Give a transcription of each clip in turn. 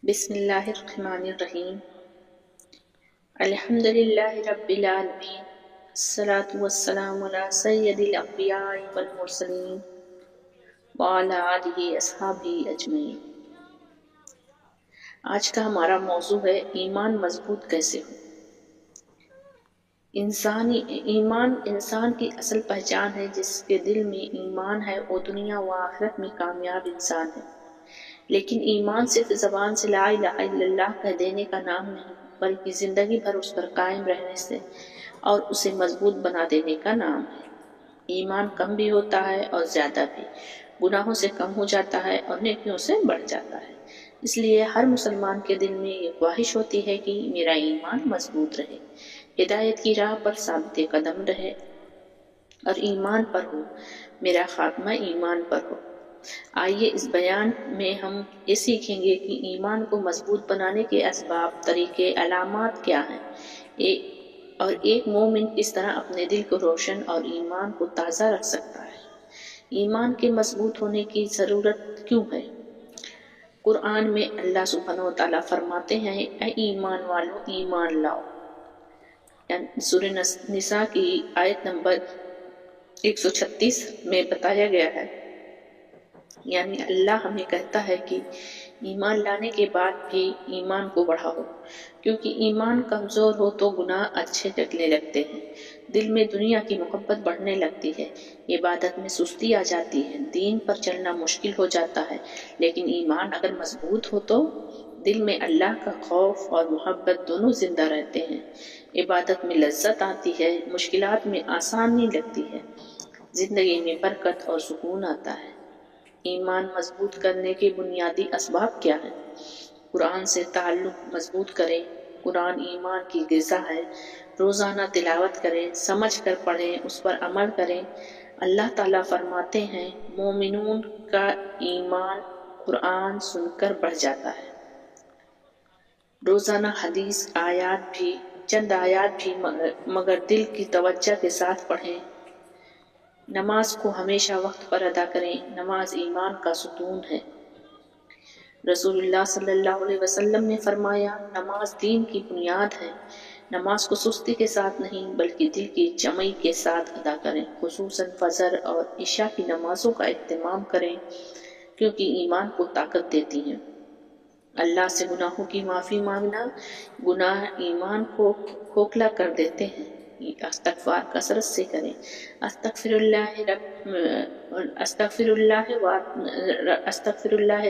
بسم اللہ الرحمن الرحیم الحمد للہ رب العالمین الصلاة والسلام علی سید الانبیاء والمرسلین وعلی آلہ اصحابہ اجمعین۔ آج کا ہمارا موضوع ہے ایمان مضبوط کیسے ہو۔ ایمان انسان کی اصل پہچان ہے۔ جس کے دل میں ایمان ہے وہ دنیا و آخرت میں کامیاب انسان ہے۔ لیکن ایمان صرف زبان سے لا الہ الا اللہ کہہ دینے کا نام نہیں، بلکہ زندگی بھر اس پر قائم رہنے سے اور اسے مضبوط بنا دینے کا نام ہے۔ ایمان کم بھی ہوتا ہے اور زیادہ بھی، گناہوں سے کم ہو جاتا ہے اور نیکیوں سے بڑھ جاتا ہے۔ اس لیے ہر مسلمان کے دل میں یہ خواہش ہوتی ہے کہ میرا ایمان مضبوط رہے، ہدایت کی راہ پر ثابت قدم رہے اور ایمان پر ہو، میرا خاتمہ ایمان پر ہو۔ آئیے اس بیان میں ہم یہ سیکھیں گے کہ ایمان کو مضبوط بنانے کے اسباب، طریقے، علامات کیا ہیں، اور ایک مومن کس طرح اپنے دل کو روشن اور ایمان کو تازہ رکھ سکتا ہے۔ ایمان کے مضبوط ہونے کی ضرورت کیوں ہے؟ قرآن میں اللہ سبحانہ و تعالیٰ فرماتے ہیں، اے ایمان والو ایمان لاؤ۔ یعنی سورہ نساء کی آیت نمبر 136 میں بتایا گیا ہے، یعنی اللہ ہمیں کہتا ہے کہ ایمان لانے کے بعد بھی ایمان کو بڑھاؤ، کیونکہ ایمان کمزور ہو تو گناہ اچھے لگنے لگتے ہیں، دل میں دنیا کی محبت بڑھنے لگتی ہے، عبادت میں سستی آ جاتی ہے، دین پر چلنا مشکل ہو جاتا ہے۔ لیکن ایمان اگر مضبوط ہو تو دل میں اللہ کا خوف اور محبت دونوں زندہ رہتے ہیں، عبادت میں لذت آتی ہے، مشکلات میں آسانی لگتی ہے، زندگی میں برکت اور سکون آتا ہے۔ ایمان مضبوط کرنے کے بنیادی اسباب کیا ہیں؟ قرآن سے تعلق مضبوط کریں، قرآن ایمان کی غذا ہے، روزانہ تلاوت کریں، سمجھ کر پڑھیں، اس پر عمل کریں۔ اللہ تعالیٰ فرماتے ہیں، مومنون کا ایمان قرآن سن کر بڑھ جاتا ہے۔ روزانہ حدیث چند آیات بھی مگر دل کی توجہ کے ساتھ پڑھیں۔ نماز کو ہمیشہ وقت پر ادا کریں، نماز ایمان کا ستون ہے۔ رسول اللہ صلی اللہ علیہ وسلم نے فرمایا، نماز دین کی بنیاد ہے، نماز کو سستی کے ساتھ نہیں بلکہ دل کی جمعی کے ساتھ ادا کریں، خصوصاً فجر اور عشاء کی نمازوں کا اہتمام کریں کیونکہ ایمان کو طاقت دیتی ہیں۔ اللہ سے گناہوں کی معافی مانگنا، گناہ ایمان کو کھوکھلا کر دیتے ہیں، استغفار کثرت سے کریں۔ استغفر اللہ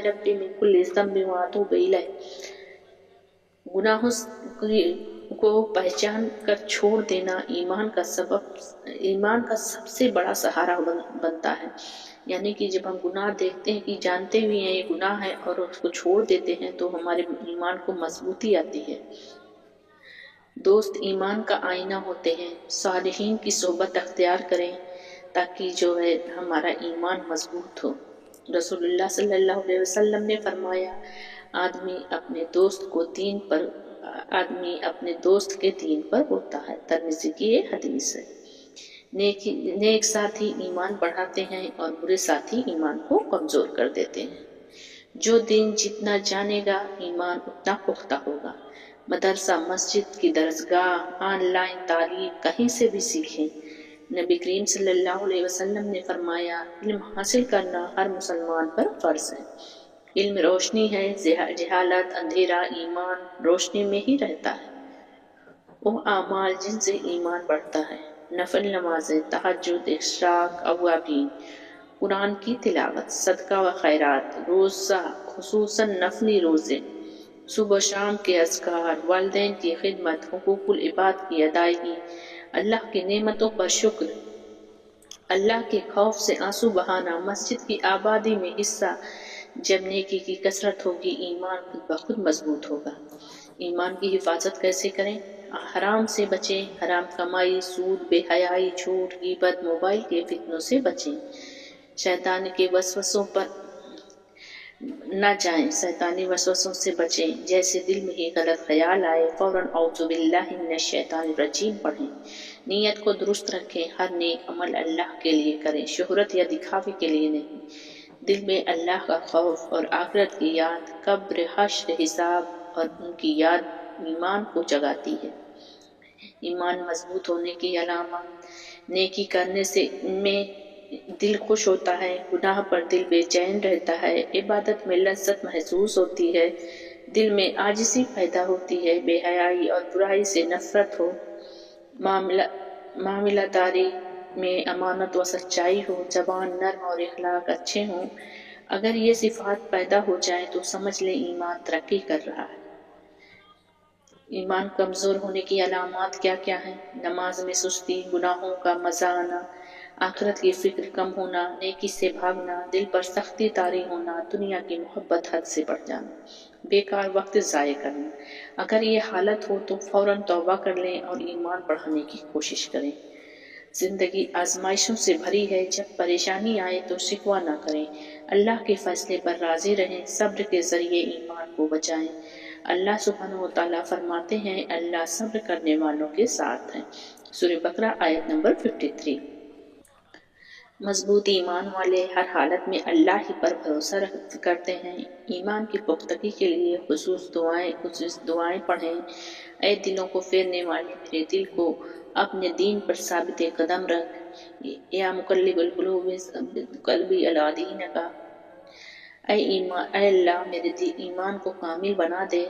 ربی من کل ذنب واتوب الیہ۔ گناہوں کو پہچان کر چھوڑ دینا ایمان کا سب سے بڑا سہارا بنتا ہے۔ یعنی کہ جب ہم گناہ دیکھتے ہیں کہ جانتے بھی ہیں یہ گناہ ہے اور اس کو چھوڑ دیتے ہیں تو ہمارے ایمان کو مضبوطی آتی ہے۔ دوست ایمان کا آئینہ ہوتے ہیں، صالحین کی صحبت اختیار کریں تاکہ جو ہے ہمارا ایمان مضبوط ہو۔ رسول اللہ صلی اللہ علیہ وسلم نے فرمایا، آدمی اپنے دوست کے دین پر ہوتا ہے۔ ترمذی کی یہ حدیث ہے۔ نیک ساتھی ایمان بڑھاتے ہیں اور برے ساتھی ایمان کو کمزور کر دیتے ہیں۔ جو دین جتنا جانے گا ایمان اتنا پختہ ہوگا۔ مدرسہ، مسجد کی درسگاہ، آن لائن تعلیم کہیں سے بھی سیکھیں۔ نبی کریم صلی اللہ علیہ وسلم نے فرمایا، علم حاصل کرنا ہر مسلمان پر فرض ہے۔ علم روشنی ہے، جہالت اندھیرا، ایمان روشنی میں ہی رہتا ہے۔ وہ اعمال جن سے ایمان بڑھتا ہے، نفل نمازیں، تہجد، اشراق، اوابین، قرآن کی تلاوت، صدقہ و خیرات، روزہ خصوصاً نفلی روزے، صبح شام کے اذکار، والدین کی خدمت، حقوق العباد کی ادائیگی، اللہ کی نعمتوں پر شکر، اللہ کے خوف سے آنسو بہانا، مسجد کی آبادی میں حصہ۔ جب نیکی کی کثرت ہوگی ایمان خود بخود مضبوط ہوگا۔ ایمان کی حفاظت کیسے کریں؟ حرام سے بچیں، حرام کمائی، سود، بے حیائی، جھوٹ، غیبت، موبائل کے فتنوں سے بچیں۔ شیطان کے وسوسوں پر نہ جائیں، شیطانی وسوسوں سے بچیں۔ جیسے دل میں ہی غلط خیال آئے فوراً اعوذ باللہ من الشیطان الرجیم پڑھیں۔ نیت کو درست رکھیں، ہر نیک عمل اللہ کے لیے کریں، شہرت یا دکھاوے کے لیے نہیں۔ دل میں اللہ کا خوف اور آخرت کی یاد، قبر، حشر، حساب اور ان کی یاد ایمان کو جگاتی ہے۔ ایمان مضبوط ہونے کی علامات: نیکی کرنے سے ان میں دل خوش ہوتا ہے، گناہ پر دل بے چین رہتا ہے، عبادت میں لذت محسوس ہوتی ہے، دل میں عاجزی پیدا ہوتی ہے، بے حیائی اور برائی سے نفرت ہو، معاملہ داری میں امانت و سچائی ہو، زبان نرم اور اخلاق اچھے ہوں۔ اگر یہ صفات پیدا ہو جائیں تو سمجھ لیں ایمان ترقی کر رہا ہے۔ ایمان کمزور ہونے کی علامات کیا کیا ہیں؟ نماز میں سستی، گناہوں کا مزہ آنا، آخرت کی فکر کم ہونا، نیکی سے بھاگنا، دل پر سختی طاری ہونا، دنیا کی محبت حد سے بڑھ جانا، بیکار وقت ضائع کرنا۔ اگر یہ حالت ہو تو فوراً توبہ کر لیں اور ایمان بڑھانے کی کوشش کریں۔ زندگی آزمائشوں سے بھری ہے، جب پریشانی آئے تو شکوہ نہ کریں، اللہ کے فیصلے پر راضی رہیں، صبر کے ذریعے ایمان کو بچائیں۔ اللہ سبحانہ و تعالیٰ فرماتے ہیں، اللہ صبر کرنے والوں کے ساتھ ہیں۔ سورہ بقرہ آیت نمبر 53۔ مضبوط ایمان والے ہر حالت میں اللہ ہی پر بھروسہ کرتے ہیں۔ ایمان کی پختگی کے لیے خصوص دعائیں پڑھیں۔ اے دلوں کو پھیرنے والے، میرے دل کو اپنے دین پر ثابت قدم رکھ۔ یا مقلب القلوب ثبت قلبی علی دینک۔ اے اللہ میرے ایمان کو کامل بنا دے۔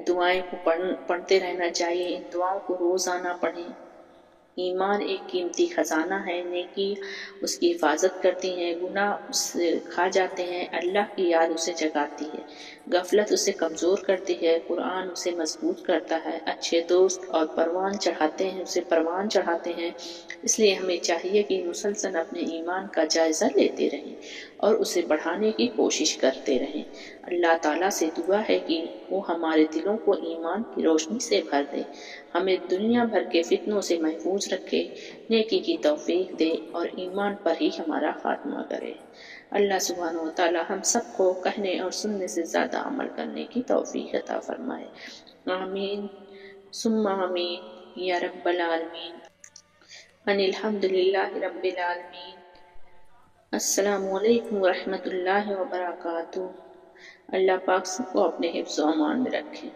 دعائیں کو پڑھتے رہنا چاہیے، ان دعاؤں کو روزانہ پڑھیں۔ ایمان ایک قیمتی خزانہ ہے، نیکی اس کی حفاظت کرتی ہے، گناہ اس سے کھا جاتے ہیں، اللہ کی یاد اسے جگاتی ہے، غفلت اسے کمزور کرتی ہے، قرآن اسے مضبوط کرتا ہے، اچھے دوست اور اسے پروان چڑھاتے ہیں۔ اس لیے ہمیں چاہیے کہ مسلسل اپنے ایمان کا جائزہ لیتے رہیں اور اسے بڑھانے کی کوشش کرتے رہیں۔ اللہ تعالیٰ سے دعا ہے کہ وہ ہمارے دلوں کو ایمان کی روشنی سے بھر دے، ہمیں دنیا بھر کے فتنوں سے محفوظ رکھے، نیکی کی توفیق دے اور ایمان پر ہی ہمارا خاتمہ کرے۔ اللہ سبحانہ و تعالیٰ ہم سب کو کہنے اور سننے سے زیادہ عمل کرنے کی توفیق عطا فرمائے۔ آمین ثم آمین یا رب العالمین۔ الحمدللہ رب العالمین۔ السلام علیکم ورحمۃ اللہ وبرکاتہ۔ اللہ پاک سب کو اپنے حفظ و امان میں رکھے۔